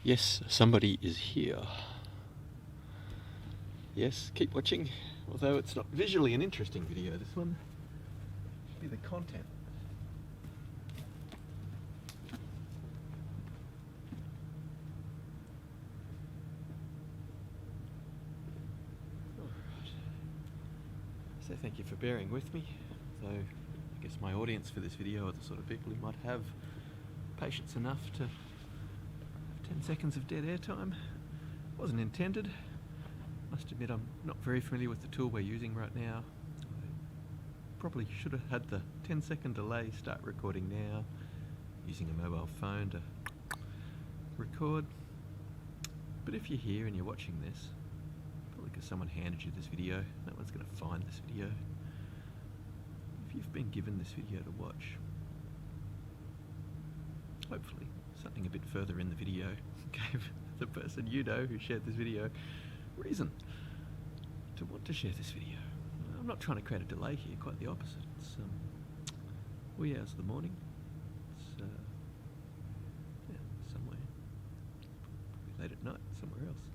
Yes, somebody is here. Yes, keep watching. Although it's not visually an interesting video, this one should be the content. Alright. So thank you for bearing with me. Though I guess my audience for this video are the sort of people who might have patience enough to have 10 seconds of dead air time. Wasn't intended. Must admit I'm not very familiar with the tool we're using right now. I probably should have had the 10-second delay start recording now, using a mobile phone to record. But if you're here and you're watching this, probably because someone handed you this video, no one's going to find this video. If you've been given this video to watch, hopefully something a bit further in the video gave the person you know who shared this video reason to want to share this video. I'm not trying to create a delay here, quite the opposite. It's wee hours of the morning. It's somewhere probably late at night somewhere else.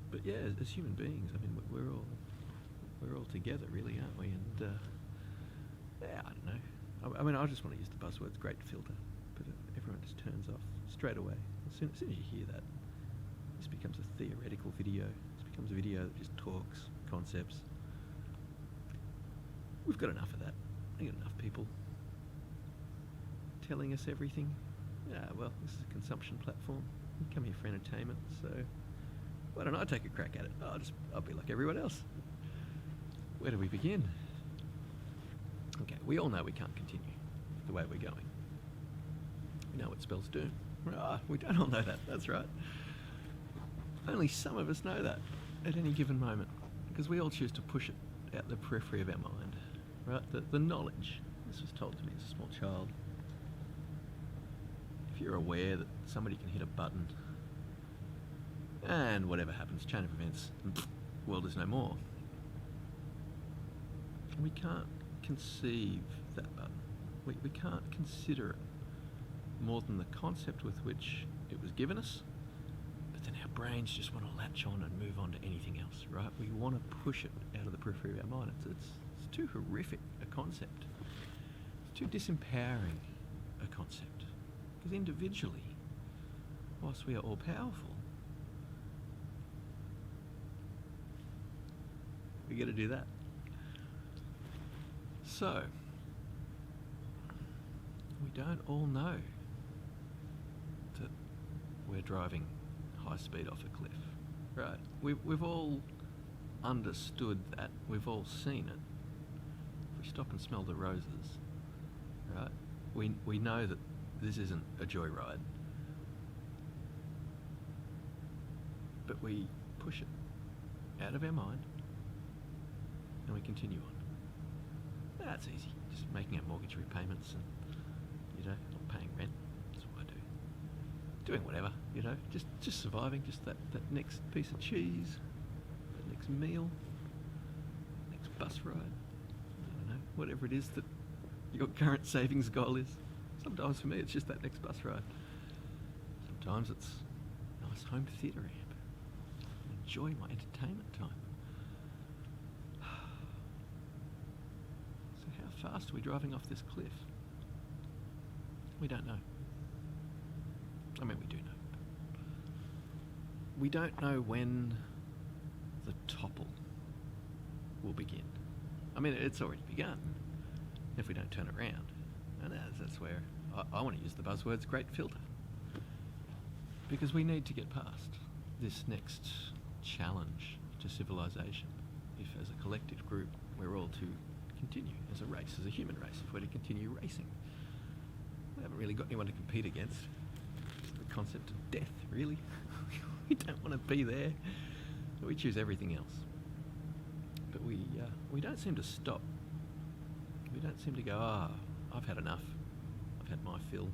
But yeah, as human beings, I mean, we're all together, really, aren't we? And yeah, I don't know. I mean, I just want to use the buzzwords "great filter," but everyone just turns off straight away. As soon as you hear that, this becomes a theoretical video. This becomes a video that just talks concepts. We've got enough of that. We've got enough people telling us everything. Well, this is a consumption platform. We come here for entertainment, so why don't I take a crack at it? I'll be like everyone else. Where do we begin? Okay, we all know we can't continue the way we're going. We know what spells doom. We don't all know that, that's right. Only some of us know that at any given moment, because we all choose to push it out the periphery of our mind, right? The knowledge, this was told to me as a small child. If you're aware that somebody can hit a button and whatever happens, chain of events, world is no more. We can't conceive that button. We can't consider it more than the concept with which it was given us, but then our brains just want to latch on and move on to anything else, right? We want to push it out of the periphery of our mind. It's too horrific a concept. It's too disempowering a concept. Because individually, whilst we are all powerful, we got to do that. So, we don't all know that we're driving high speed off a cliff, right? We've all understood that. We've all seen it. If we stop and smell the roses, right? We know that this isn't a joyride, but we push it out of our mind and we continue on. That's easy, just making our mortgage repayments and, not paying rent. That's what I do. Doing whatever, just surviving, just that next piece of cheese, that next meal, next bus ride, I don't know, whatever it is that your current savings goal is. Sometimes for me it's just that next bus ride. Sometimes it's a nice home theatre amp. Enjoy my entertainment time. How fast are we driving off this cliff? We don't know. I mean, we do know. We don't know when the topple will begin. I mean, it's already begun if we don't turn around. And that's where I want to use the buzzwords "great filter." Because we need to get past this next challenge to civilization. If as a collective group we're all to continue as a race, as a human race, if we're to continue racing. We haven't really got anyone to compete against. It's the concept of death, really. We don't want to be there. We choose everything else. But we don't seem to stop. We don't seem to go, I've had enough. I've had my fill.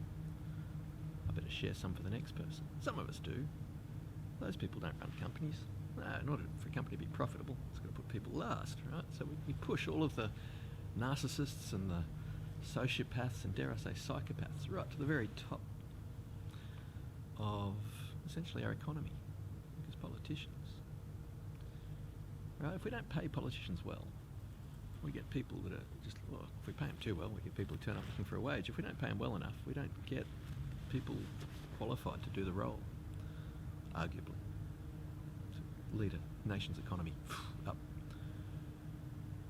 I better share some for the next person. Some of us do. Those people don't run companies. In order for a company to be profitable, it's got to put people last, right? So we push all of the narcissists and the sociopaths and, dare I say, psychopaths right to the very top of essentially our economy as politicians. Right? If we don't pay politicians well, we get people that are just, well, if we pay them too well, we get people who turn up looking for a wage. If we don't pay them well enough, we don't get people qualified to do the role, arguably, to lead a nation's economy up.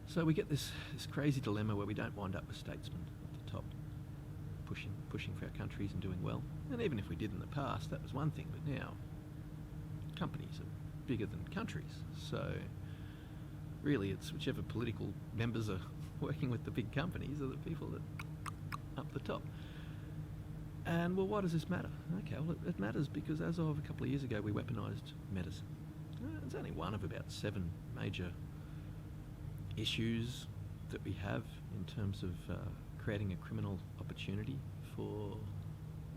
So we get this crazy dilemma where we don't wind up with statesmen at the top pushing for our countries and doing well. And even if we did in the past, that was one thing, but now companies are bigger than countries. So really it's whichever political members are working with the big companies are the people that up the top. And well, why does this matter? Okay, well it matters because as of a couple of years ago we weaponised medicine. It's only one of about 7 major issues that we have in terms of creating a criminal opportunity for,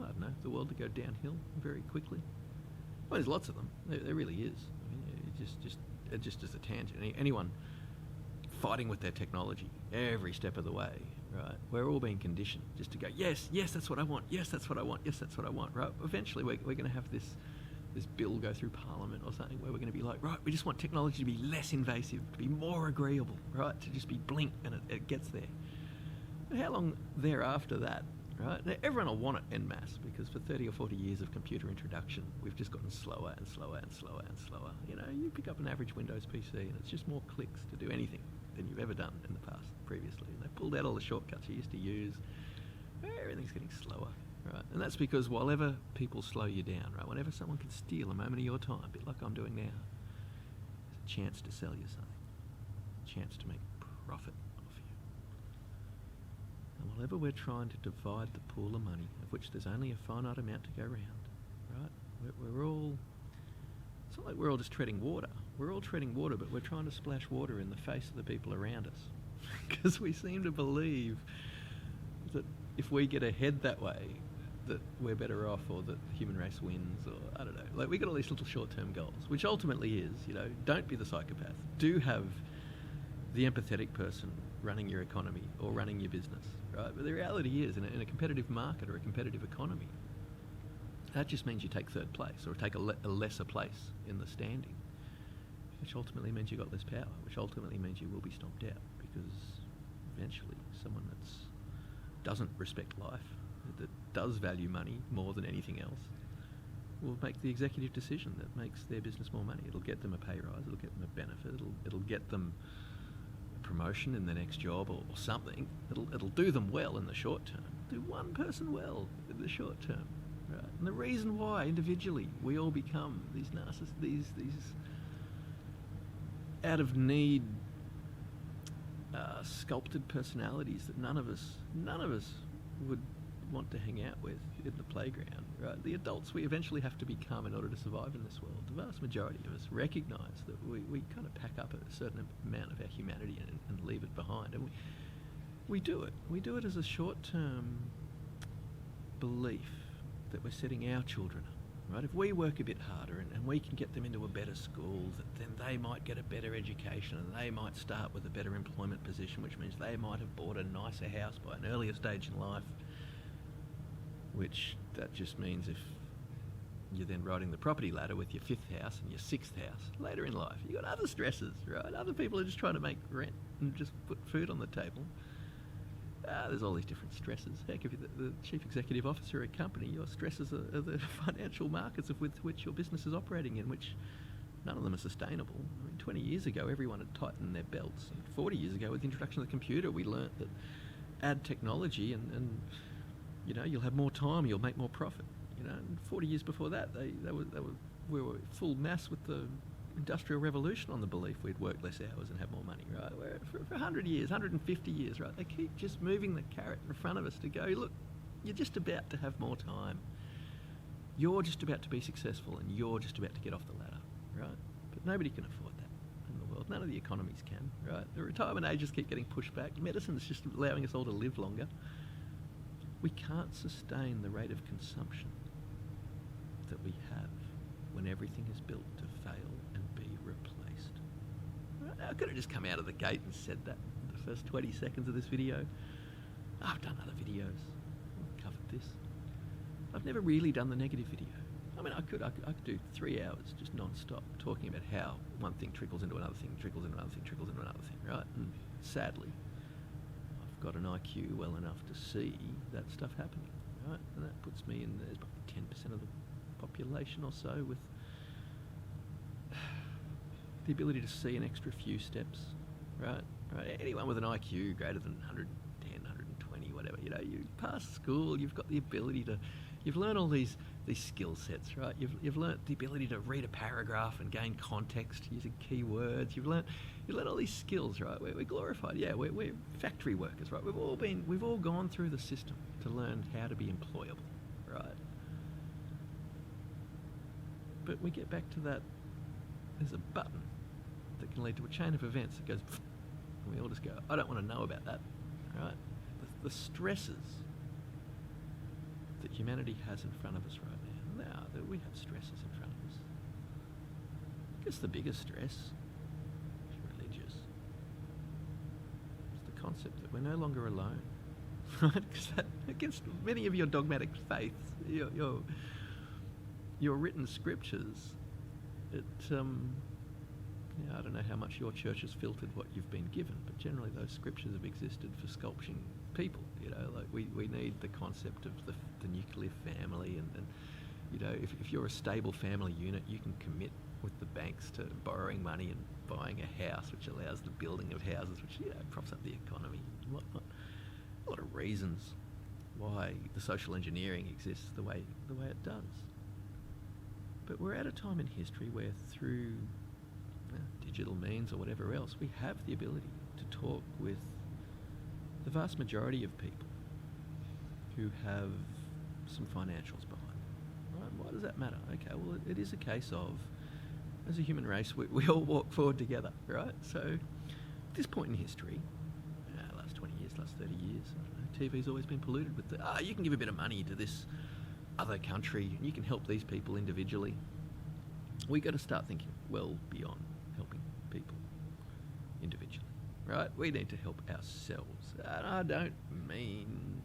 I don't know, the world to go downhill very quickly. Well, there's lots of them. There really is. I mean, just as a tangent, anyone fighting with their technology every step of the way, right? We're all being conditioned just to go, yes, that's what I want. Yes, that's what I want. Yes, that's what I want. Right? Eventually, we're going to have this bill go through Parliament or something where we're going to be like, right, we just want technology to be less invasive, to be more agreeable, right? To just be blink and it gets there. But how long thereafter that, right? Now, everyone will want it en masse because for 30 or 40 years of computer introduction, we've just gotten slower and slower and slower and slower. You know, you pick up an average Windows PC and it's just more clicks to do anything than you've ever done in the past previously. And they pulled out all the shortcuts you used to use. Everything's getting slower. Right, and that's because whenever people slow you down, right, whenever someone can steal a moment of your time, a bit like I'm doing now, there's a chance to sell you something, a chance to make profit off you. And whenever we're trying to divide the pool of money, of which there's only a finite amount to go around, right, we're all, it's not like we're all just treading water. We're all treading water, but we're trying to splash water in the face of the people around us. Because we seem to believe that if we get ahead that way, that we're better off, or that the human race wins, or I don't know. Like, we got all these little short-term goals, which ultimately is, you know, don't be the psychopath. Do have the empathetic person running your economy or running your business, right? But the reality is, in a competitive market or a competitive economy, that just means you take third place or take a lesser place in the standing, which ultimately means you got less power, which ultimately means you will be stomped out because eventually someone that doesn't respect life, that does value money more than anything else, will make the executive decision that makes their business more money. It'll get them a pay rise, it'll get them a benefit, it'll get them a promotion in the next job or something. It'll do them well in the short term. Do one person well in the short term, right? And the reason why individually we all become these narcissists, these out of need sculpted personalities that none of us would want to hang out with in the playground, right? The adults we eventually have to become in order to survive in this world. The vast majority of us recognise that we kind of pack up a certain amount of our humanity and leave it behind. And we do it. We do it as a short-term belief that we're setting our children up. Right? If we work a bit harder and we can get them into a better school, then they might get a better education and they might start with a better employment position, which means they might have bought a nicer house by an earlier stage in life, which that just means if you're then riding the property ladder with your 5th house and your 6th house later in life, you've got other stresses, right? Other people are just trying to make rent and just put food on the table. There's all these different stresses. Heck, if you're the chief executive officer of a company, your stresses are the financial markets with which your business is operating in, which none of them are sustainable. I mean, 20 years ago, everyone had tightened their belts. And 40 years ago, with the introduction of the computer, we learnt that add technology and you know, you'll have more time, you'll make more profit. You know, and 40 years before that, we were full mass with the Industrial Revolution on the belief we'd work less hours and have more money, right? Where for 100 years, 150 years, right? They keep just moving the carrot in front of us to go, look, you're just about to have more time. You're just about to be successful and you're just about to get off the ladder, right? But nobody can afford that in the world. None of the economies can, right? The retirement ages keep getting pushed back. Medicine's just allowing us all to live longer. We can't sustain the rate of consumption that we have when everything is built to fail and be replaced. I could have just come out of the gate and said that in the first 20 seconds of this video. I've done other videos, I've covered this. I've never really done the negative video. I mean, I could do 3 hours just non-stop talking about how one thing trickles into another thing, trickles into another thing, trickles into another thing, right? And sadly, I've got an IQ well enough to see that stuff happening, right? And that puts me in, there's probably 10% of the population or so with the ability to see an extra few steps, right? Anyone with an IQ greater than 110, 120, whatever, you know, you pass school, you've got the ability to, you've learned all these skill sets, right? You've learnt the ability to read a paragraph and gain context using keywords. You've learnt all these skills, right? We're glorified. Yeah, we're factory workers, right? We've all gone through the system to learn how to be employable, right? But we get back to that. There's a button that can lead to a chain of events that goes, and we all just go, I don't want to know about that, right? The stresses that humanity has in front of us right now, that we have stresses in front of us. I guess the biggest stress is religious. It's the concept that we're no longer alone, right? Because against many of your dogmatic faiths, your written scriptures, I don't know how much your church has filtered what you've been given, but generally those scriptures have existed for sculpting people. You know, like we need the concept of the nuclear family, and you know, if you're a stable family unit, you can commit with the banks to borrowing money and buying a house, which allows the building of houses, which, you know, props up the economy and whatnot. A lot of reasons why the social engineering exists the way it does. But we're at a time in history where through digital means or whatever else, we have the ability to talk with the vast majority of people who have some financials behind them. Right? Why does that matter? Okay, well, it is a case of, as a human race, we all walk forward together, right? So at this point in history, last 20 years, last 30 years, I don't know, TV's always been polluted with you can give a bit of money to this other country and you can help these people individually. We got to start thinking well beyond helping people individually, right? We need to help ourselves. And I don't mean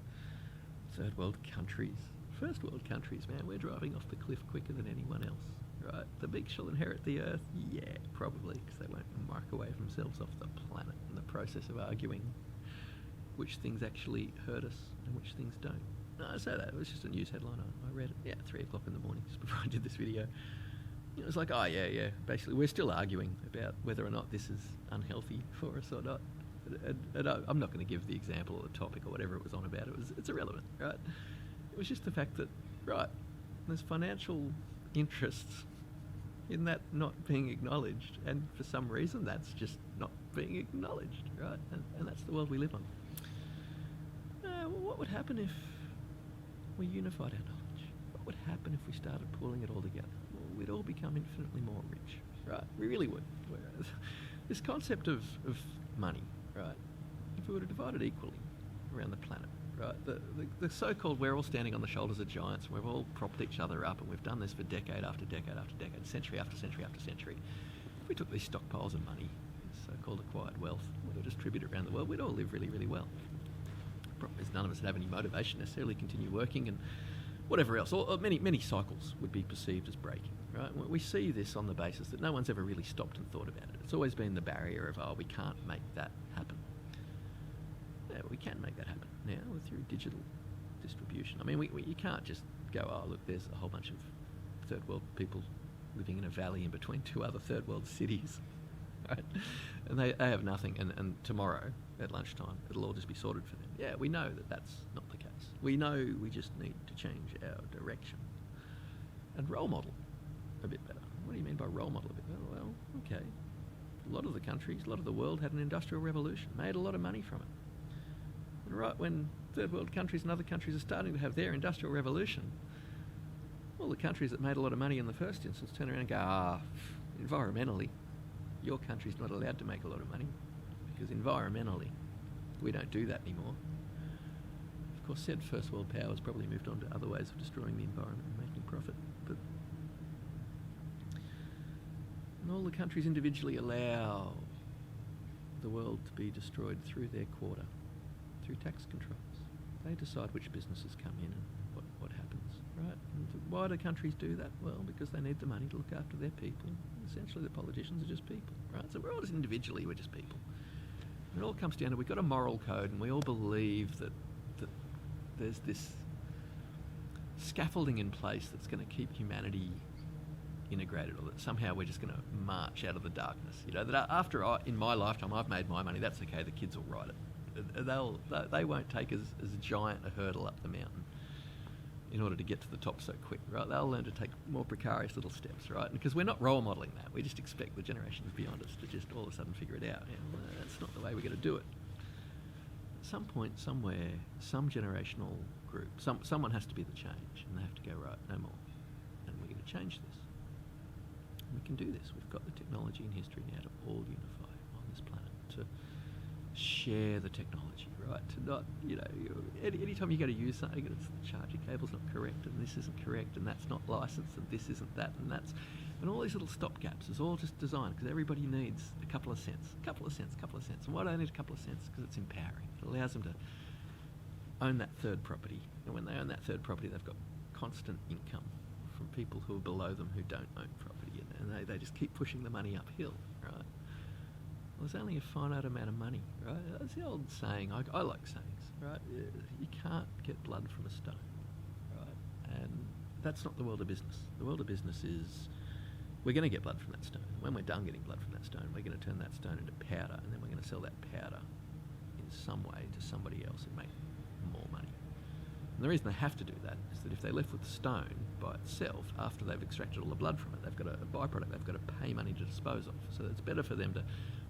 third world countries. First world countries, man, we're driving off the cliff quicker than anyone else, right? The big shall inherit the earth? Yeah, probably, because they won't microwave themselves off the planet in the process of arguing which things actually hurt us and which things don't. No, I say that, it was just a news headline. I read it, 3 o'clock in the morning, just before I did this video. It was like, basically we're still arguing about whether or not this is unhealthy for us or not. And I'm not going to give the example or the topic or whatever it was on about. It's irrelevant, right? It was just the fact that, right, there's financial interests in that not being acknowledged, and for some reason that's just not being acknowledged, right? And that's the world we live on. What would happen if we unified our knowledge? What would happen if we started pulling it all together? Well, we'd all become infinitely more rich, right? We really would. This concept of money, right? If we were to divide it equally around the planet, right? The so-called we're all standing on the shoulders of giants, and we've all propped each other up, and we've done this for decade after decade after decade, century after century after century. If we took these stockpiles of money, so-called acquired wealth, we were distributed around the world, we'd all live really, really well. The problem is none of us would have any motivation necessarily to continue working, and whatever else, or many cycles would be perceived as breaking, right? We see this on the basis that no one's ever really stopped and thought about it. It's always been the barrier of, we can't make that happen. Yeah, we can make that happen now through digital distribution. I mean, you can't just go, look, there's a whole bunch of third world people living in a valley in between two other third world cities, right? And they have nothing, and tomorrow at lunchtime it'll all just be sorted for them. Yeah, we know that that's not the case. We know we just need to change our direction and role model a bit better. What do you mean by role model a bit better? Well, okay, a lot of the countries, a lot of the world had an industrial revolution, made a lot of money from it. And right when third world countries and other countries are starting to have their industrial revolution, all the countries that made a lot of money in the first instance turn around and go, environmentally, your country's not allowed to make a lot of money because environmentally, we don't do that anymore. Of course, said first world powers probably moved on to other ways of destroying the environment and making profit, but and all the countries individually allow the world to be destroyed through their quota, through tax controls. They decide which businesses come in and what happens. right? And why do countries do that? Well, because they need the money to look after their people. Essentially, the politicians are just people, right? So we're all just individually, we're just people. And it all comes down to we've got a moral code, and we all believe that there's this scaffolding in place that's going to keep humanity integrated, or that somehow we're just going to march out of the darkness. You know, that in my lifetime, I've made my money, that's okay, the kids will ride it. They won't take as giant a hurdle up the mountain in order to get to the top so quick, right? They'll learn to take more precarious little steps, right? Because we're not role modelling that. We just expect the generations beyond us to just all of a sudden figure it out. And that's not the way we're going to do it. At some point, somewhere, some generational group, someone has to be the change, and they have to go, right, no more. And we're going to change this. And we can do this. We've got the technology and history now to all unify on this planet, to share the technology, right? To not, you know, anytime you go to use something, it's the charging cable's not correct, and this isn't correct, and that's not licensed, and this isn't that, and all these little stopgaps is all just designed because everybody needs a couple of cents. And why do they need a couple of cents? Because it's empowering. It allows them to own that third property, and when they own that third property, they've got constant income from people who are below them who don't own property, and they just keep pushing the money uphill, right? Well, there's only a finite amount of money, right? That's the old saying. I like sayings, right? You can't get blood from a stone, right? And that's not the world of business. The world of business is we're going to get blood from that stone. When we're done getting blood from that stone, we're going to turn that stone into powder, and then we're going to sell that powder in some way to somebody else and make more money. And the reason they have to do that is that if they're left with the stone by itself, after they've extracted all the blood from it, they've got a byproduct they've got to pay money to dispose of. So it's better for them to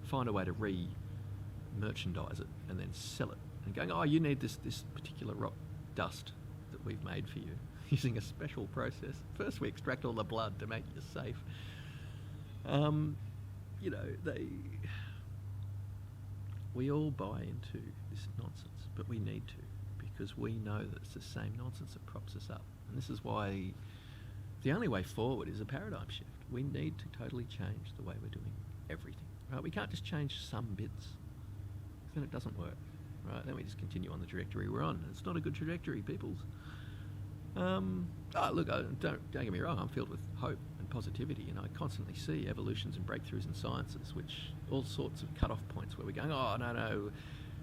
find a way to re-merchandise it and then sell it. And going, oh, you need this particular rock dust that we've made for you using a special process. First we extract all the blood to make you safe. You know, we all buy into this nonsense, but we need to, because we know that it's the same nonsense that props us up. And this is why the only way forward is a paradigm shift. We need to totally change the way we're doing everything. Right? We can't just change some bits, then it doesn't work. Right? Then we just continue on the trajectory we're on. It's not a good trajectory, peoples. Look, don't get me wrong, I'm filled with hope and positivity, and I constantly see evolutions and breakthroughs in sciences, which all sorts of cut-off points where we're going, oh, no,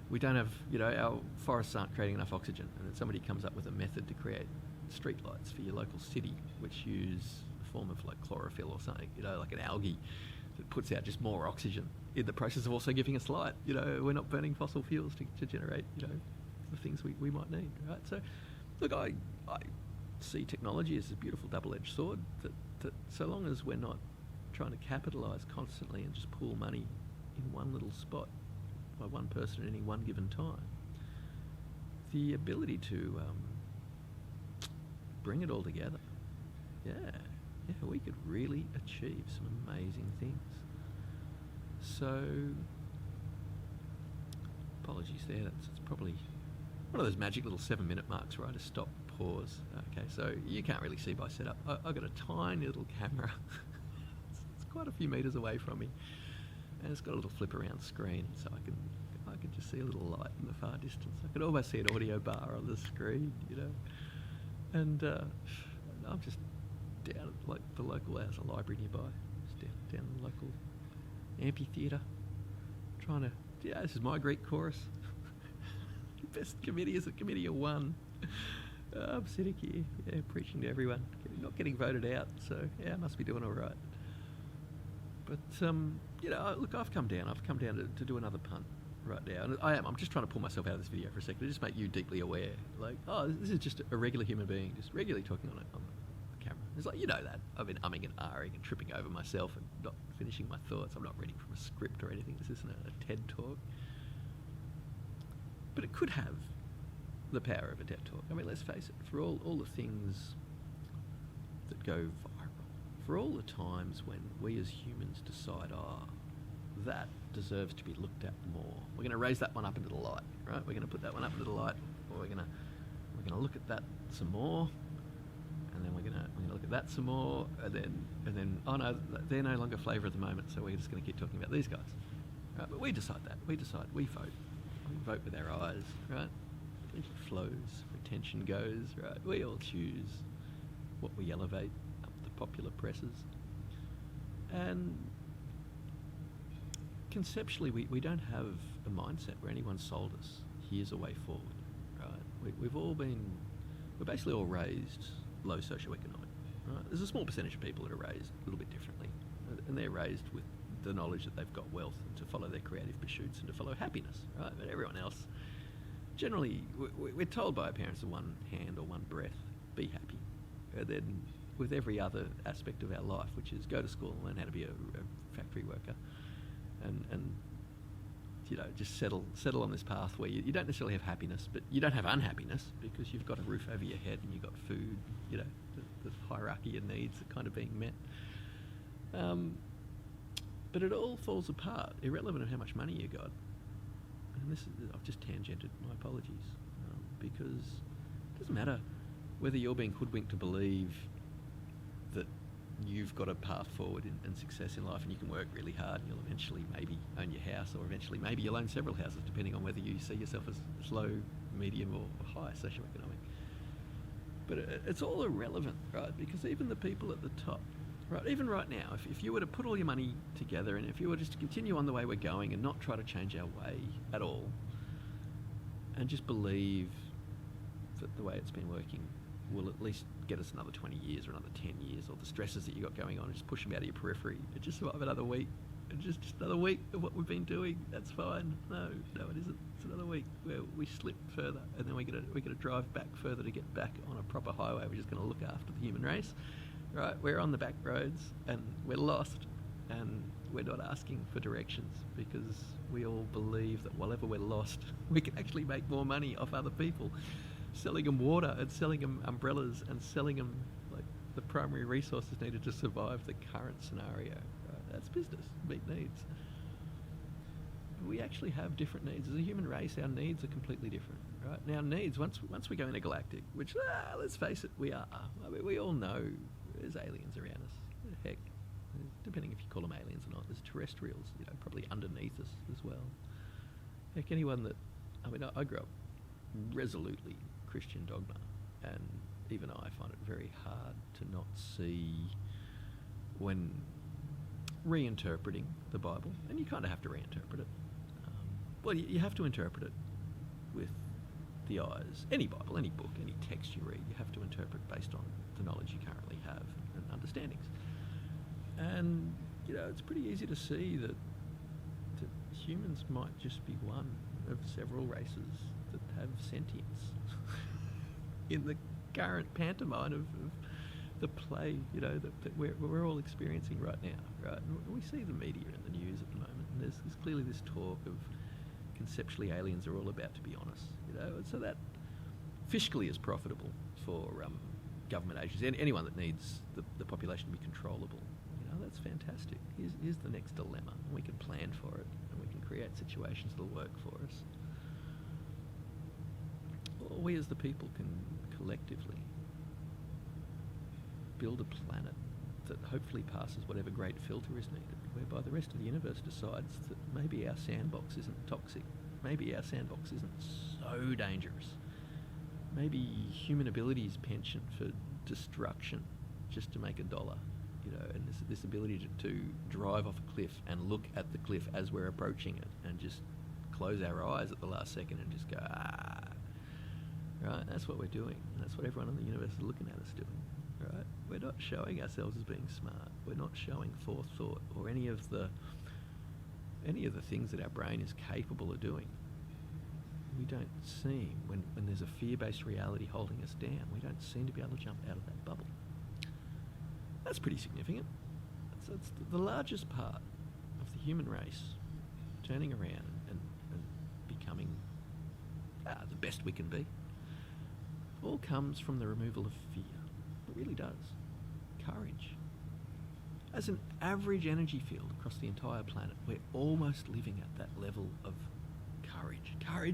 we don't have, you know, our forests aren't creating enough oxygen, and then somebody comes up with a method to create streetlights for your local city, which use a form of like chlorophyll or something, you know, like an algae that puts out just more oxygen in the process of also giving us light. You know, we're not burning fossil fuels to generate, you know, the things we might need, right? So, look, I see technology as a beautiful double-edged sword that so long as we're not trying to capitalise constantly and just pool money in one little spot by one person at any one given time, the ability to bring it all together, we could really achieve some amazing things. So, apologies there, it's probably one of those magic little 7-minute marks, right? A stop, pause. Okay, so you can't really see by setup. I've got a tiny little camera. it's quite a few metres away from me, and it's got a little flip around screen, so I can just see a little light in the far distance. I can almost see an audio bar on the screen, you know. And I'm just down at like the local, there's a library nearby, just down in the local amphitheatre, trying to, this is my Greek chorus. Best committee is a committee of one. I'm sitting here, preaching to everyone, not getting voted out, so I must be doing all right. But look, I've come down to do another punt right now, and I'm just trying to pull myself out of this video for a second to just make you deeply aware, like, oh, this is just a regular human being, just regularly talking on the camera. It's like, you know that I've been umming and ahhing and tripping over myself and not finishing my thoughts. I'm not reading from a script or anything. This isn't a TED talk. But it could have the power of a TED talk. I mean, let's face it, for all the things that go viral, for all the times when we as humans decide, that deserves to be looked at more, we're going to raise that one up into the light, right? We're going to put that one up into the light, or we're going to look at that some more, and then we're going to look at that some more, and then oh no, they're no longer flavour at the moment, so we're just going to keep talking about these guys, right? But we decide, we vote. We vote with our eyes, right? It flows, retention goes, right? We all choose what we elevate up the popular presses. And conceptually, we don't have a mindset where anyone sold us, here's a way forward, right? We're basically all raised low socioeconomic, right? There's a small percentage of people that are raised a little bit differently, and they're raised with the knowledge that they've got wealth and to follow their creative pursuits and to follow happiness, right? But everyone else, generally, we're told by our parents in one hand or one breath, be happy. And then with every other aspect of our life, which is go to school and learn how to be a factory worker, and you know, just settle on this path where you don't necessarily have happiness, but you don't have unhappiness because you've got a roof over your head and you've got food, you know, the hierarchy of needs are kind of being met. But it all falls apart, irrelevant of how much money you got. And I've just tangented, my apologies, because it doesn't matter whether you're being hoodwinked to believe that you've got a path forward and success in life and you can work really hard and you'll eventually maybe own your house, or eventually maybe you'll own several houses, depending on whether you see yourself as low, medium or high socioeconomic. But it's all irrelevant, right? Because even the people at the top, right, even right now, if you were to put all your money together and if you were just to continue on the way we're going and not try to change our way at all, and just believe that the way it's been working will at least get us another 20 years or another 10 years, or the stresses that you got going on, and just push them out of your periphery and just survive another week. And just another week of what we've been doing, that's fine. No, it isn't. It's another week where we slip further, and then we're gonna drive back further to get back on a proper highway, which is going to look after the human race. Right, we're on the back roads and we're lost, and we're not asking for directions because we all believe that whenever we're lost, we can actually make more money off other people, selling them water and selling them umbrellas and selling them like the primary resources needed to survive the current scenario. Right? That's business, meet needs. We actually have different needs. As a human race, our needs are completely different. Right? Now, needs, once we go intergalactic, which, let's face it, we are. I mean, we all know there's aliens around us. Heck, depending if you call them aliens or not, there's terrestrials, you know, probably underneath us as well. Heck, anyone that, I mean, I grew up resolutely Christian dogma, and even I find it very hard to not see when reinterpreting the Bible, and you kind of have to reinterpret it. Well, you have to interpret it with the eyes. Any Bible, any book, any text you read, you have to interpret based on the knowledge you currently have and understandings. And, you know, it's pretty easy to see that humans might just be one of several races that have sentience in the current pantomime of the play, you know, that we're all experiencing right now, right? And we see the media and the news at the moment, and there's clearly this talk of conceptually aliens are all about to be honest, you know, and so that fiscally is profitable for government agencies, anyone that needs the population to be controllable. You know, that's fantastic. Here's the next dilemma, and we can plan for it, and we can create situations that'll work for us. Or we as the people can collectively build a planet that hopefully passes whatever great filter is needed, whereby the rest of the universe decides that maybe our sandbox isn't toxic, maybe our sandbox isn't so dangerous, maybe human ability is penchant for destruction just to make a dollar, you know, and this ability to drive off a cliff and look at the cliff as we're approaching it and just close our eyes at the last second and just go, right, that's what we're doing. That's what everyone in the universe is looking at us doing. Right? We're not showing ourselves as being smart. We're not showing forethought or any of the things that our brain is capable of doing. We don't seem, when there's a fear-based reality holding us down, we don't seem to be able to jump out of that bubble. That's pretty significant. It's the largest part of the human race turning around and becoming the best we can be. All comes from the removal of fear. It really does. Courage. As an average energy field across the entire planet, we're almost living at that level of courage. Courage